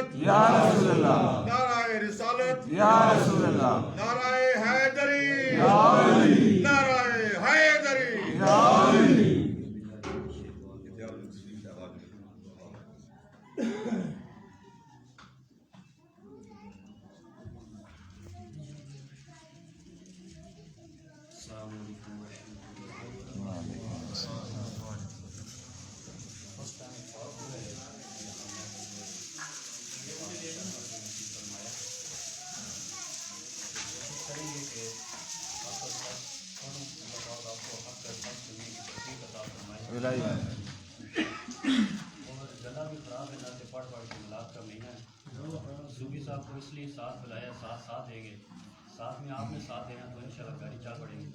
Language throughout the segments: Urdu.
رسالت یا رسول اللہ، نعرہ رسالت یا رسول اللہ، نعرہ حیدری یا علی، نعرہ حیدری یا علی۔ الہی اور گلا بھی خراب ہے، نہ سے پڑھ کے ملاق کا مہینہ ہے۔ صوفی صاحب کو اس لیے ساتھ بلایا، ساتھ دیں گے، ساتھ میں آپ نے ساتھ دینا تو انشاءاللہ گاڑی چل پڑے گی۔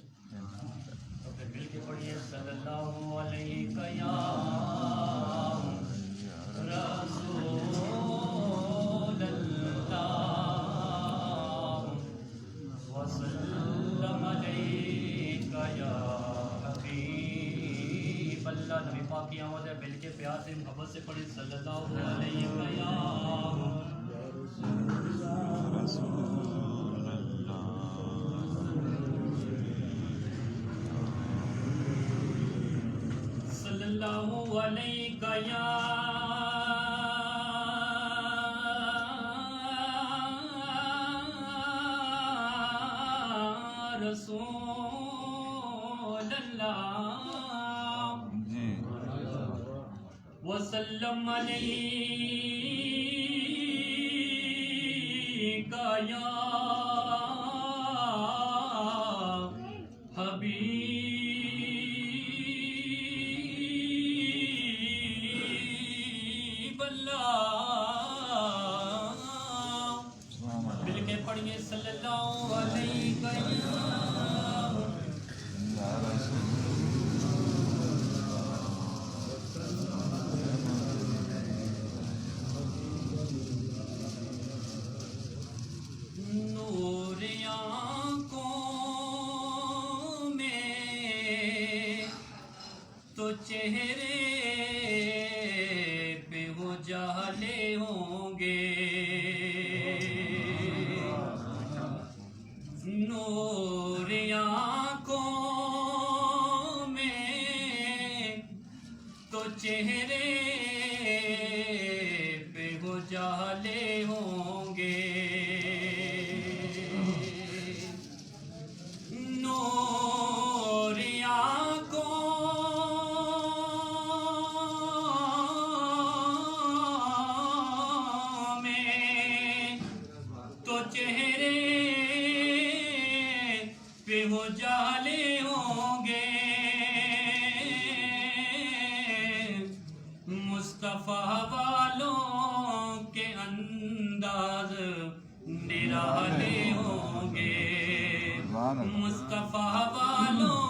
تو پھر مل کے پڑھیے صلی اللہ علیہ یا رسول اللہ وسلم علیہ یا حبیب اللہ۔ نبی پاک کی آمد ہے، مل کے پیار سے محبت سے پڑھی صلی اللہ علیہ صلی اللہ علیہ یا رسول اللہ وسلم علیہ یا حبیب اللہ۔ مل کے پڑھیے صلی اللہ علیہ نور آنکھوں میں تو چہرے پہ وہ جالے ہوں گے، نور آنکھوں میں تو چہرے پہ وہ جالے ہوں گے، نور آنکھوں میں تو چہرے پہ وہ جالے ہوں گے، مصطفیٰ والوں کے انداز نرالے ہوں گے، مصطفیٰ والوں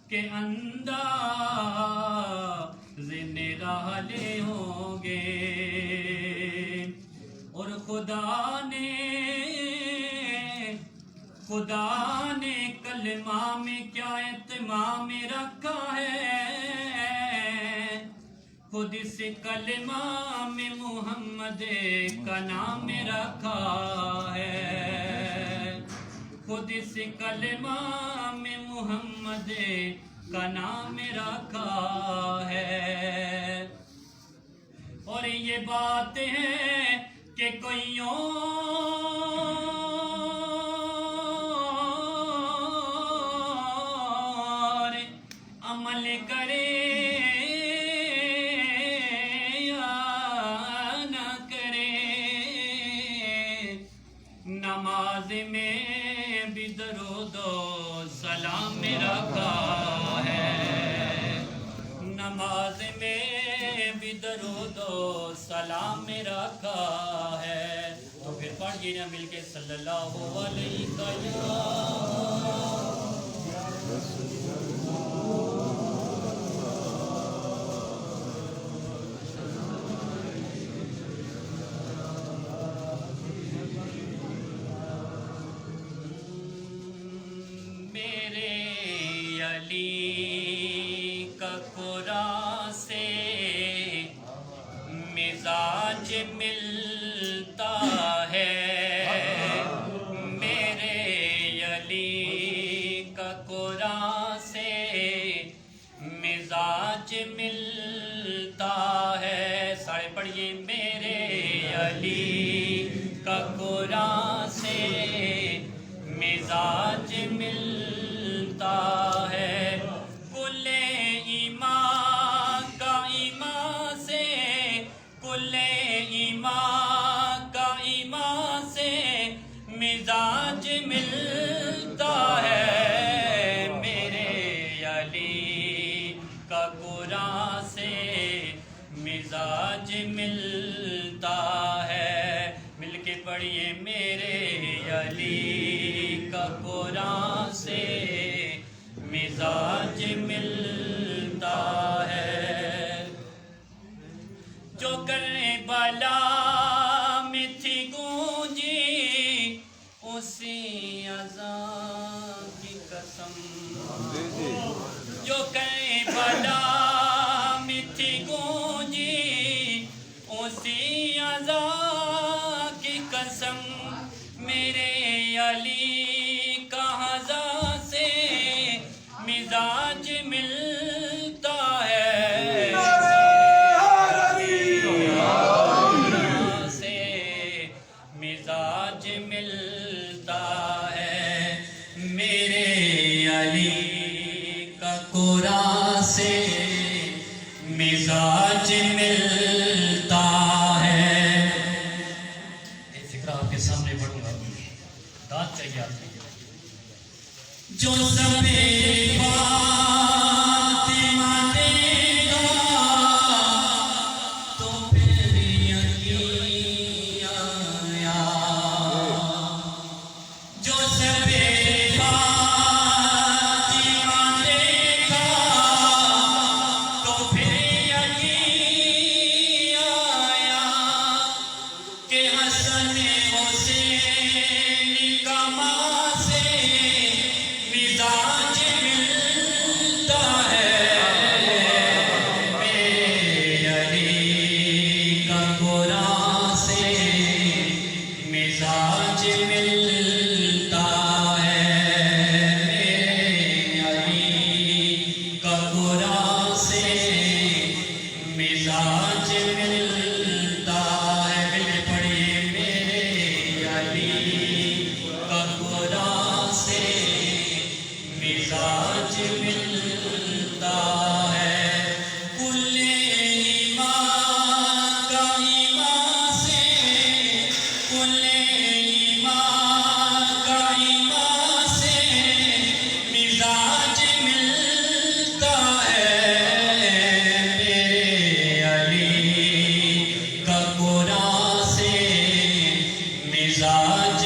کے انداز نرالے ہوں گے، اور خدا نے کلمہ میں کیا اتمام رکھا ہے، خود اس کلمہ میں محمد کا نام رکھا ہے، خود اس کلمہ میں محمد کا نام رکھا ہے، اور یہ بات ہے کہ کوئی اور عمل کرے نماز میں بھی درود و سلام رکھا ہے، نماز میں بھی درود و سلام رکھا ہے، تو پھر پڑھیے نا مل کے صلی اللہ علیہ علی کا قرآن سے مزاج مزاج ملتا ہے میرے علی کا قرآن سے مزاج ملتا ہے سارے پڑھیے میرے علی کا قرآن سے مزاج ملتا ہے کل ایمان کا ایمان سے کل ایمان کا ایمان سے مزاج ملتا ہے میرے علی کا قرآن سے مزاج ملتا ہے مل کے پڑھیے میرے علی کا قرآن سے مزاج ملتا ہے جو کربلا میں تھی گونجی اسی اذان کی قسم جو کربلا میں تھی گونجی اسی اذان کی قسم میرے علی کا ہزار سے مزاج ملتا ہے سے مزاج ملتا ہے میرے علی کا قرآن سے مزاج ملتا ہے ایک فکرہ آپ کے سامنے پڑھوں گا داد چاہیے آپ کو جو سبے فاطمہ دے گا تو پھر یقین آیا جو سبے فاطمہ دے گا تو پھر یقین آیا کہ حسن حسین کا ماں سے مزاج ملتا ہے میرے علی کا قرآن سے مزاج ملتا ہے میرے علی کا قرآن سے مزاج ملتا ہے مل کے پڑھیے میرے علی کا قرآن سے مزاج ملتا ہے کل ایمان کا ایمان سے کل ایمان کا ایمان سے مزاج ملتا ہے میرے علی کا قرآن سے مزاج